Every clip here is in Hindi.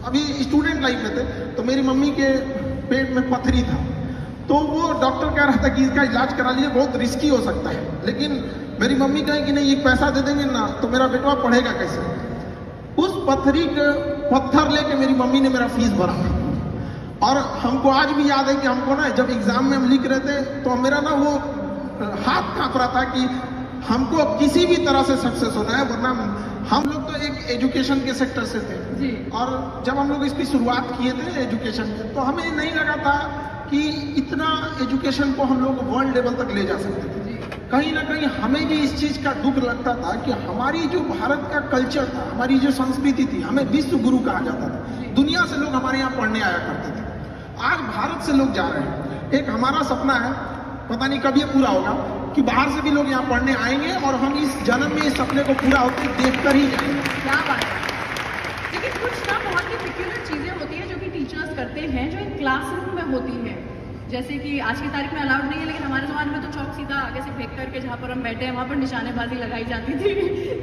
अभी स्टूडेंट लाइफ में थे, तो मेरी मम्मी के पेट में पथरी था, तो वो डॉक्टर कह रहा था कि इसका इलाज करा लीजिए, बहुत रिस्की हो सकता है। लेकिन मेरी मम्मी कहे कि नहीं, एक पैसा दे देंगे ना तो मेरा बेटवा पढ़ेगा कैसे। उस पथरी का पत्थर लेके मेरी मम्मी ने मेरा फीस भरा। और हमको आज भी याद है कि हमको ना जब एग्जाम में हम लिख रहे थे तो मेरा ना वो हाथ कांप रहा था कि हमको किसी भी तरह से सक्सेस होना है, वरना हम लोग तो एक एजुकेशन के सेक्टर से थे जी। और जब हम लोग इसकी शुरुआत किए थे एजुकेशन में, तो हमें नहीं लगा था कि इतना एजुकेशन को हम लोग वर्ल्ड लेवल तक ले जा सकते थे। कहीं ना कहीं हमें भी इस चीज का दुख लगता था कि हमारी जो भारत का कल्चर था, हमारी जो संस्कृति थी, हमें विश्व गुरु कहा जाता था। दुनिया से लोग हमारे यहाँ पढ़ने आया करते थे, आज भारत से लोग जा रहे हैं। एक हमारा सपना है, पता नहीं कब ये पूरा होगा, कि बाहर से भी लोग यहाँ पढ़ने आएंगे और हम इस जन्म में इस सपने को पूरा होते देख कर ही जाएंगे। क्या बात है। लेकिन कुछ ना बहुत ही पिक्यूलर चीजें होती हैं जो कि टीचर्स करते हैं, जो एक क्लासरूम में होती है। जैसे कि आज की तारीख में अलाउड नहीं है, लेकिन हमारे ज़माने में तो चौक सीधा आगे से फेंक करके जहाँ पर हम बैठे हैं वहाँ पर निशानेबाजी लगाई जाती थी,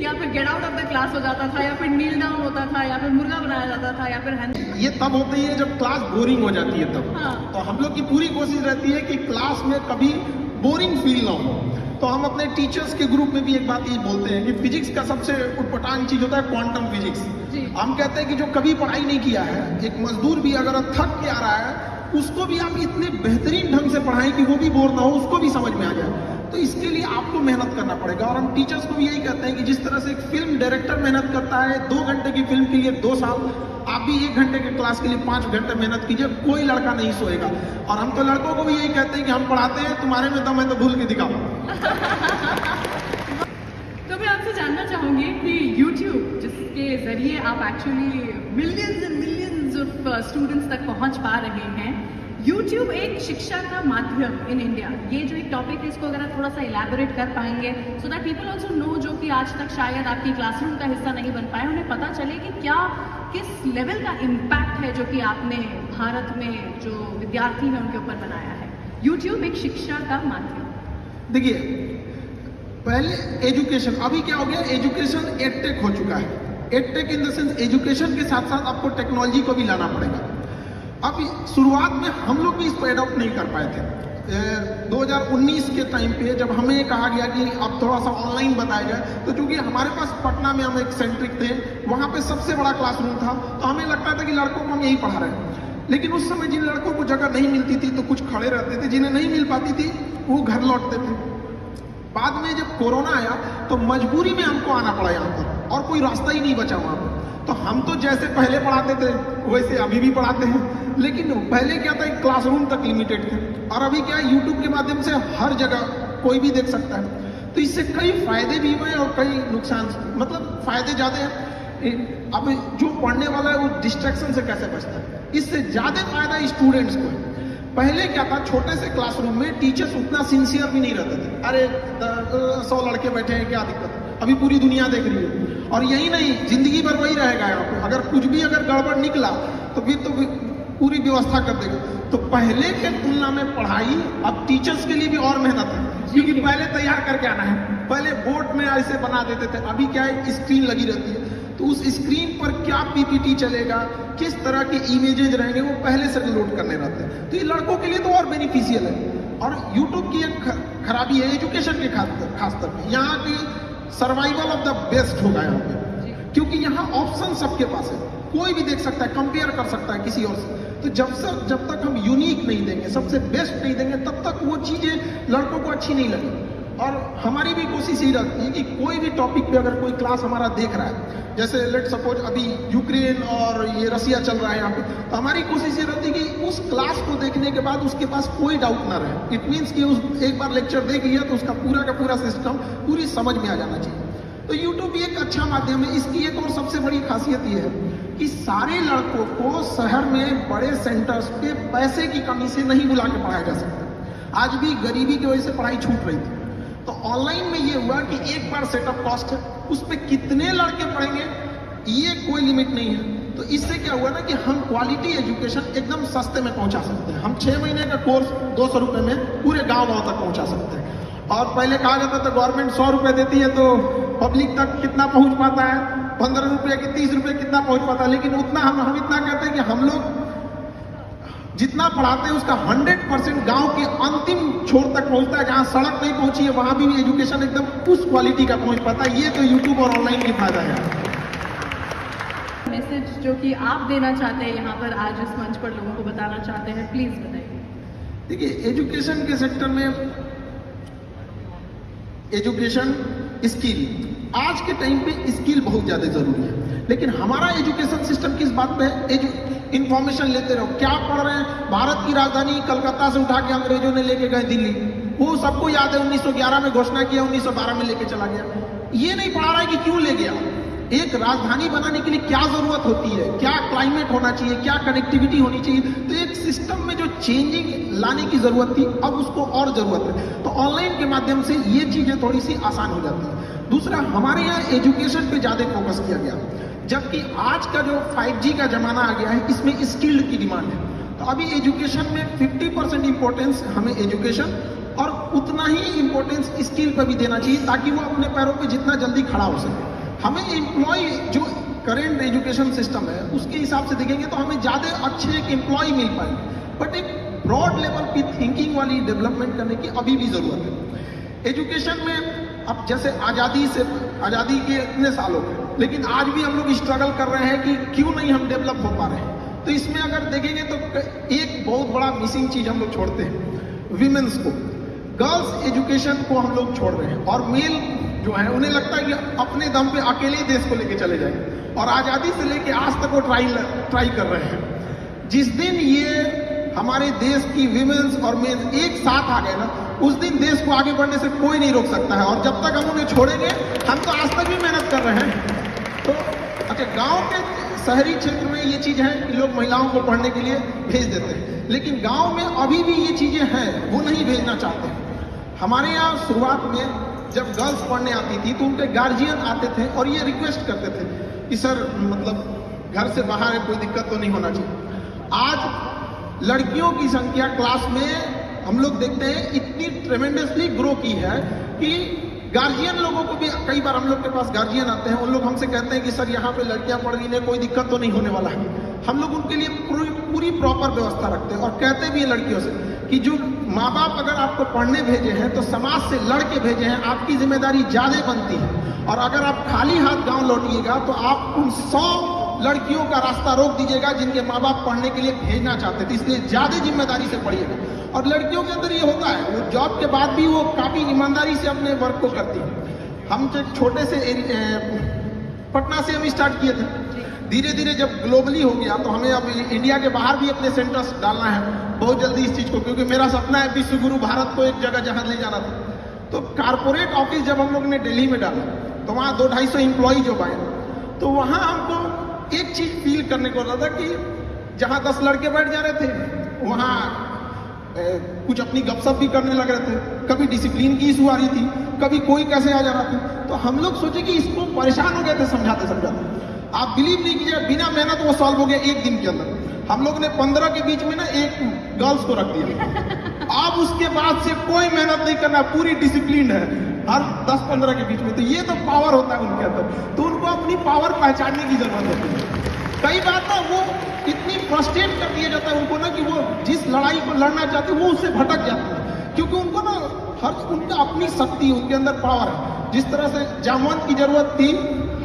या फिर get out of the class हो जाता था, या फिर नील डाउन होता था, या फिर मुर्गा बनाया जाता था, या फिर ये तब होती है जब क्लास बोरिंग हो जाती है तब। हाँ। तो हम लोग की पूरी कोशिश रहती है कि क्लास में कभी बोरिंग फील ना हो। तो हम अपने टीचर्स के ग्रुप में भी एक बात ये बोलते हैं कि फिजिक्स का सबसे उटपटांग चीज होता है क्वांटम फिजिक्स। हम कहते हैं कि जो कभी पढ़ाई नहीं किया है, एक मजदूर भी अगर थक के आ रहा है, उसको भी आप इतने बेहतरीन ढंग से पढ़ाएं कि वो भी बोर ना हो, उसको भी समझ में आ जाए। तो इसके लिए आपको मेहनत करना पड़ेगा। और हम टीचर्स को भी यही कहते हैं कि जिस तरह से एक फिल्म डायरेक्टर मेहनत करता है 2 घंटे की फिल्म के लिए 2 साल, आप भी 1 घंटे के क्लास के लिए 5 घंटे मेहनत कीजिए, कोई लड़का नहीं सोएगा। और हम तो लड़कों को भी यही कहते हैं कि हम पढ़ाते हैं, तुम्हारे में दम है तो भूल के दिखाओ। तो मैं आपसे जानना चाहूंगी कि YouTube जिसके जरिए आप actually millions and millions of students तक पहुंच पा रहे हैं, YouTube एक शिक्षा का माध्यम इन इंडिया, ये जो एक टॉपिक है इसको अगर आप थोड़ा सा इलैबोरेट कर पाएंगे so that people also know, जो कि आज तक शायद आपकी क्लासरूम का हिस्सा नहीं बन पाए, उन्हें पता चले कि क्या किस लेवल का इम्पैक्ट है जो कि आपने भारत में जो विद्यार्थी हैं उनके ऊपर बनाया है। YouTube एक शिक्षा का माध्यम। देखिए, पहले एजुकेशन, अभी क्या हो गया, एजुकेशन एडटेक हो चुका है। Edtech in the sense education के साथ साथ आपको टेक्नोलॉजी को भी लाना पड़ेगा। अब शुरुआत में हम लोग भी इसको एडॉप्ट नहीं कर पाए थे। 2019 के टाइम पे जब हमें कहा गया कि अब थोड़ा सा ऑनलाइन बताया जाए, तो चूंकि हमारे पास पटना में हम एक सेंट्रिक थे, वहाँ पे सबसे बड़ा क्लासरूम था, तो हमें लगता था कि लड़कों को हम यही पढ़ा रहे हैं। लेकिन उस समय जिन लड़कों को जगह नहीं मिलती थी तो कुछ खड़े रहते थे, जिन्हें नहीं मिल पाती थी वो घर लौटते थे। बाद में जब कोरोना आया तो मजबूरी में हमको आना पड़ा यहाँ पर, और कोई रास्ता ही नहीं बचा वहाँ पर। तो हम तो जैसे पहले पढ़ाते थे वैसे अभी भी पढ़ाते हैं, लेकिन पहले क्या था, एक क्लासरूम तक लिमिटेड थे, और अभी क्या है, यूट्यूब के माध्यम से हर जगह कोई भी देख सकता है। तो इससे कई फायदे भी हुए और कई नुकसान, मतलब फायदे ज़्यादा हैं। अब जो पढ़ने वाला है वो डिस्ट्रैक्शन से कैसे बचता है, इससे ज़्यादा फायदा स्टूडेंट्स को है। पहले क्या था, छोटे से क्लासरूम में टीचर्स उतना सिंसियर भी नहीं रहते थे, अरे 100 लड़के बैठे हैं क्या दिक्कत है, अभी पूरी दुनिया देख रही है। और यही नहीं, जिंदगी भर वही रहेगा यहाँ पे, अगर कुछ भी अगर गड़बड़ निकला तो फिर तो पूरी व्यवस्था कर देगा। तो पहले के तुलना में पढ़ाई अब टीचर्स के लिए भी और मेहनत है, क्योंकि पहले तैयार करके आना है, पहले बोर्ड में ऐसे बना देते थे, अभी क्या है, स्क्रीन लगी रहती है, तो उस स्क्रीन पर क्या पीपीटी चलेगा, किस तरह के इमेजेज रहेंगे, वो पहले से लोड करने रहते हैं। तो ये लड़कों के लिए तो और बेनिफिशियल है। और यूट्यूब की एक खराबी है एजुकेशन के खासतौर पर, यहाँ की सर्वाइवल ऑफ द बेस्ट होगा यहाँ पे, क्योंकि यहाँ ऑप्शन सबके पास है, कोई भी देख सकता है, कंपेयर कर सकता है किसी और से। तो जब तक हम यूनिक नहीं देंगे, सबसे बेस्ट नहीं देंगे, तब तक वो चीजें लड़कों को अच्छी नहीं लगेगी। और हमारी भी कोशिश यही रहती है कि कोई भी टॉपिक पे अगर कोई क्लास हमारा देख रहा है, जैसे लेट सपोज अभी यूक्रेन और ये रसिया चल रहा है यहाँ पे, तो हमारी कोशिश ये रहती है कि उस क्लास को देखने के बाद उसके पास कोई डाउट ना रहे। इट मीन्स कि उस एक बार लेक्चर देख लिया तो उसका पूरा का पूरा सिस्टम पूरी समझ में आ जाना चाहिए। तो यूट्यूब भी एक अच्छा माध्यम है। इसकी एक और सबसे बड़ी खासियत ये है कि सारे लड़कों को शहर में बड़े सेंटर्स पे पैसे की कमी से नहीं बुला के पढ़ाया जा सकता। आज भी गरीबी की वजह से पढ़ाई छूट रही थी। तो ऑनलाइन में ये हुआ कि एक बार सेटअप कॉस्ट है, उस पर कितने लड़के पढ़ेंगे ये कोई लिमिट नहीं है। तो इससे क्या हुआ ना कि हम क्वालिटी एजुकेशन एकदम सस्ते में पहुंचा सकते हैं। हम 6 महीने का कोर्स 200 रुपये में पूरे गांव तक पहुंचा सकते हैं। और पहले कहा जाता था गवर्नमेंट 100 रुपये देती है तो पब्लिक तक कितना पहुंच पाता है, 15 रुपये की 30 रुपये कितना पहुंच पाता है, लेकिन उतना हम इतना कहते हैं कि हम लोग जितना पढ़ाते हैं उसका 100% गांव के अंतिम छोर तक पहुंचता है, जहां सड़क नहीं पहुंची है वहां भी एजुकेशन एकदम उस क्वालिटी का पहुंच पाता है। ये तो यूट्यूब और ऑनलाइन की फायदा है। मैसेज जो कि आप देना चाहते हैं यहाँ पर आज इस मंच पर लोगों को बताना चाहते हैं, प्लीज बताइए। देखिए, एजुकेशन के सेक्टर में एजुकेशन स्किल, आज के टाइम पे स्किल बहुत ज्यादा जरूरी है, लेकिन हमारा एजुकेशन सिस्टम किस बात पे है? इंफॉर्मेशन लेते रहो, क्या पढ़ रहे हैं? भारत की राजधानी कलकत्ता से उठा के अंग्रेजों ने लेके गए दिल्ली, वो सबको याद है। 1911 में घोषणा किया, 1912 में लेके चला गया। ये नहीं पढ़ा रहा है कि क्यों ले गया। एक राजधानी बनाने के लिए क्या जरूरत होती है, क्या क्लाइमेट होना चाहिए, क्या कनेक्टिविटी होनी चाहिए, तो एक सिस्टम में जो चेंजिंग लाने की जरूरत थी, अब उसको और जरूरत है। तो ऑनलाइन के माध्यम से ये चीजें थोड़ी सी आसान हो जाती है। दूसरा, हमारे यहाँ एजुकेशन पे ज्यादा फोकस किया गया, जबकि आज का जो 5G का जमाना आ गया है, इसमें स्किल्ड की डिमांड है। तो अभी एजुकेशन में 50% इंपॉर्टेंस हमें एजुकेशन और उतना ही इंपॉर्टेंस स्किल पर भी देना चाहिए, ताकि वो अपने पैरों पे जितना जल्दी खड़ा हो सके। हमें एम्प्लॉय जो करेंट एजुकेशन सिस्टम है उसके हिसाब से देखेंगे तो हमें ज़्यादा अच्छे एक एम्प्लॉय मिल पाएंगे, बट एक ब्रॉड लेवल की थिंकिंग वाली डेवलपमेंट करने की अभी भी ज़रूरत है। एजुकेशन में अब जैसे आज़ादी के इतने साल हो गए, लेकिन आज भी हम लोग स्ट्रगल कर रहे हैं कि क्यों नहीं हम डेवलप हो पा रहे हैं। तो इसमें अगर देखेंगे तो एक बहुत बड़ा मिसिंग चीज़ हम लोग छोड़ते हैं, विमेंस को, गर्ल्स एजुकेशन को हम लोग छोड़ रहे हैं, और मेल जो है उन्हें लगता है कि अपने दम पे अकेले ही देश को लेके चले जाएंगे, और आज़ादी से लेके आज तक वो ट्राई कर रहे हैं। जिस दिन ये हमारे देश की विमेंस और मेन एक साथ आ गए ना, उस दिन देश को आगे बढ़ने से कोई नहीं रोक सकता है। और जब तक हम उन्हें छोड़ेंगे, हम तो आज तक भी मेहनत कर रहे हैं। तो अच्छा, गांव के शहरी क्षेत्र में ये चीज़ है कि लोग महिलाओं को पढ़ने के लिए भेज देते हैं, लेकिन गांव में अभी भी ये चीज़ें हैं, वो नहीं भेजना चाहते। हमारे यहाँ शुरुआत में जब गर्ल्स पढ़ने आती थी तो उनके गार्जियन आते थे और ये रिक्वेस्ट करते थे कि सर मतलब घर से बाहर है, कोई दिक्कत तो नहीं होना चाहिए। आज लड़कियों की संख्या क्लास में हम लोग देखते हैं इतनी ट्रेमेंडसली ग्रो की है कि गार्जियन लोगों को भी, कई बार हम लोग के पास गार्जियन आते हैं, उन लोग हमसे कहते हैं कि सर यहाँ पे लड़कियां पढ़ रही हैं, कोई दिक्कत तो नहीं होने वाला है। हम लोग उनके लिए पूरी प्रॉपर व्यवस्था रखते हैं, और कहते भी हैं लड़कियों से कि जो माँ बाप अगर आपको पढ़ने भेजे हैं तो समाज से लड़के भेजे हैं, आपकी जिम्मेदारी ज्यादा बनती है। और अगर आप खाली हाथ गांव लौटिएगा तो आप उन 100 लड़कियों का रास्ता रोक दीजिएगा जिनके माँ बाप पढ़ने के लिए भेजना चाहते थे। इसलिए ज्यादा जिम्मेदारी से पढ़िएगा। और लड़कियों के अंदर ये होता है, वो जॉब के बाद भी वो काफी ईमानदारी से अपने वर्क को करती है। हम जो छोटे से पटना से हम स्टार्ट किए थे, धीरे धीरे जब ग्लोबली हो गया तो हमें अब इंडिया के बाहर भी अपने सेंटर्स डालना है बहुत जल्दी इस चीज को, क्योंकि मेरा सपना है विश्व गुरु भारत को एक जगह जहां ले जाना था। तो कारपोरेट ऑफिस जब हम लोग ने दिल्ली में डाला तो वहाँ 200-250 एम्प्लॉय जब आए तो वहाँ हमको एक चीज फील करने को रहा था कि जहाँ 10 लड़के बैठ जा रहे थे वहाँ कुछ अपनी गपशप भी करने लग रहे थे, कभी डिसिप्लिन की इशू आ रही थी, कभी कोई कैसे आ जा रहा था। तो हम लोग सोचे कि इसको परेशान हो गए थे समझाते समझाते। आप बिलीव नहीं कीजिए, बिना मेहनत वो सॉल्व हो गया एक दिन के अंदर। हम लोग ने 15 के बीच में ना एक गर्ल्स को रख दिया। अब उसके बाद से कोई मेहनत नहीं करना, पूरी डिसिप्लिन है हर 10-15 के बीच में। तो ये तो पावर होता है उनके अंदर, तो उनको अपनी पावर पहचानने की जरूरत होती है। कई बार ना वो इतनी फ्रस्ट्रेट कर दिया जाता है उनको ना कि वो जिस लड़ाई को लड़ना चाहते हैं वो उससे भटक जाते हैं, क्योंकि उनको ना उनका अपनी शक्ति, उनके अंदर पावर है। जिस तरह से जामवंत की जरूरत थी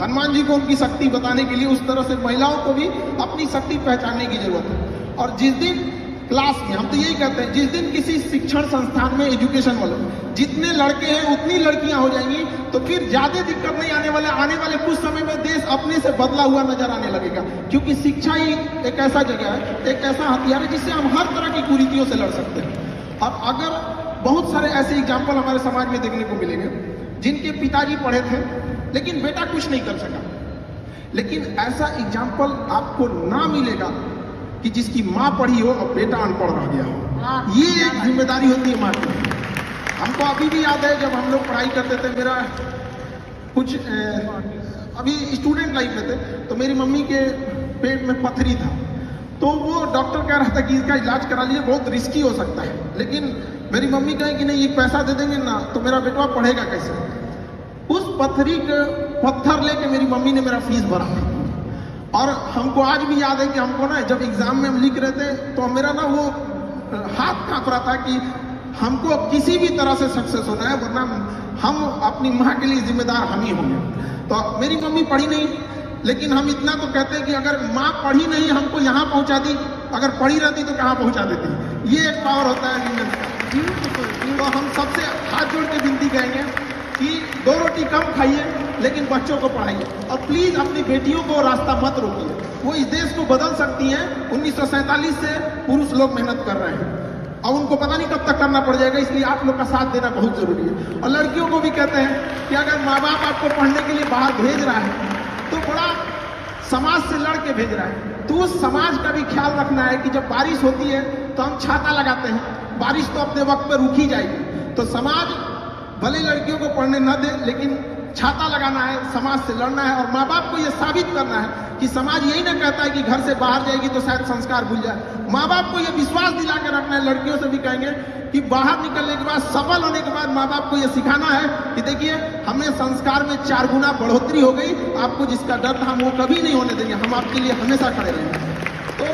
हनुमान जी को उनकी शक्ति बताने के लिए, उस तरह से महिलाओं को भी अपनी शक्ति पहचानने की जरूरत है। और जिस दिन क्लास में, हम तो यही कहते हैं, जिस दिन किसी शिक्षण संस्थान में एजुकेशन वाले जितने लड़के हैं उतनी लड़कियां हो जाएंगी, तो फिर ज्यादा दिक्कत नहीं आने वाले कुछ समय में देश अपने से बदला हुआ नजर आने लगेगा। क्योंकि शिक्षा ही एक ऐसा जगह है, एक ऐसा हथियार है जिससे हम हर तरह की कुरीतियों से लड़ सकते हैं। और अगर बहुत सारे ऐसे एग्जाम्पल हमारे समाज में देखने को मिलेंगे जिनके पिताजी पढ़े थे लेकिन बेटा कुछ नहीं कर सका, लेकिन ऐसा एग्जाम्पल आपको ना मिलेगा कि जिसकी माँ पढ़ी हो और बेटा अनपढ़ रह गया हो। ये एक जिम्मेदारी होती है माँ की। हमको अभी भी याद है जब हम लोग पढ़ाई करते थे, मेरा कुछ अभी स्टूडेंट लाइफ में थे, तो मेरी मम्मी के पेट में पथरी था। तो वो डॉक्टर कह रहा था कि इसका इलाज करा लीजिए, बहुत रिस्की हो सकता है। लेकिन मेरी मम्मी कहे कि नहीं, ये पैसा दे देंगे ना तो मेरा बेटा पढ़ेगा कैसे। उस पथरी के पत्थर लेके मेरी मम्मी ने मेरा फीस भरा। और हमको आज भी याद है कि हमको ना जब एग्जाम में हम लिख रहे थे तो मेरा ना वो हाथ कांप रहा था कि हमको किसी भी तरह से सक्सेस होना है, वरना हम अपनी माँ के लिए जिम्मेदार हम ही होंगे। तो मेरी मम्मी पढ़ी नहीं, लेकिन हम इतना तो कहते हैं कि अगर माँ पढ़ी नहीं हमको यहाँ पहुँचा दी, अगर पढ़ी रहती तो कहाँ पहुँचा देती। ये एक पावर होता है लीडर का। तो हम सबसे हाथ जोड़ के विनती करेंगे कि 2 रोटी कम खाइए लेकिन बच्चों को पढ़ाइए, और प्लीज अपनी बेटियों को रास्ता मत रोकिए। वो इस देश को बदल सकती हैं। 1947 से पुरुष लोग मेहनत कर रहे हैं और उनको पता नहीं कब तक करना पड़ जाएगा, इसलिए आप लोग का साथ देना बहुत जरूरी है। और लड़कियों को भी कहते हैं कि अगर माँ बाप आपको पढ़ने के लिए बाहर भेज रहा है तो बड़ा समाज से लड़ के भेज रहा है, तो उस समाज का भी ख्याल रखना है कि जब बारिश होती है तो हम छाता लगाते हैं, बारिश तो अपने वक्त पर रुक ही जाएगी। तो समाज भले लड़कियों को पढ़ने न दे, लेकिन छाता लगाना है, समाज से लड़ना है, और माँ बाप को यह साबित करना है कि समाज यही ना कहता है कि घर से बाहर जाएगी तो शायद संस्कार भूल जाए। माँ बाप को यह विश्वास दिला के रखना है। लड़कियों से भी कहेंगे कि बाहर निकलने के बाद, सफल होने के बाद माँ बाप को यह सिखाना है कि देखिए हमें संस्कार में 4 गुना बढ़ोतरी हो गई, आपको जिसका डर था हम वो कभी नहीं होने देंगे, हम आपके लिए हमेशा खड़े रहेंगे। तो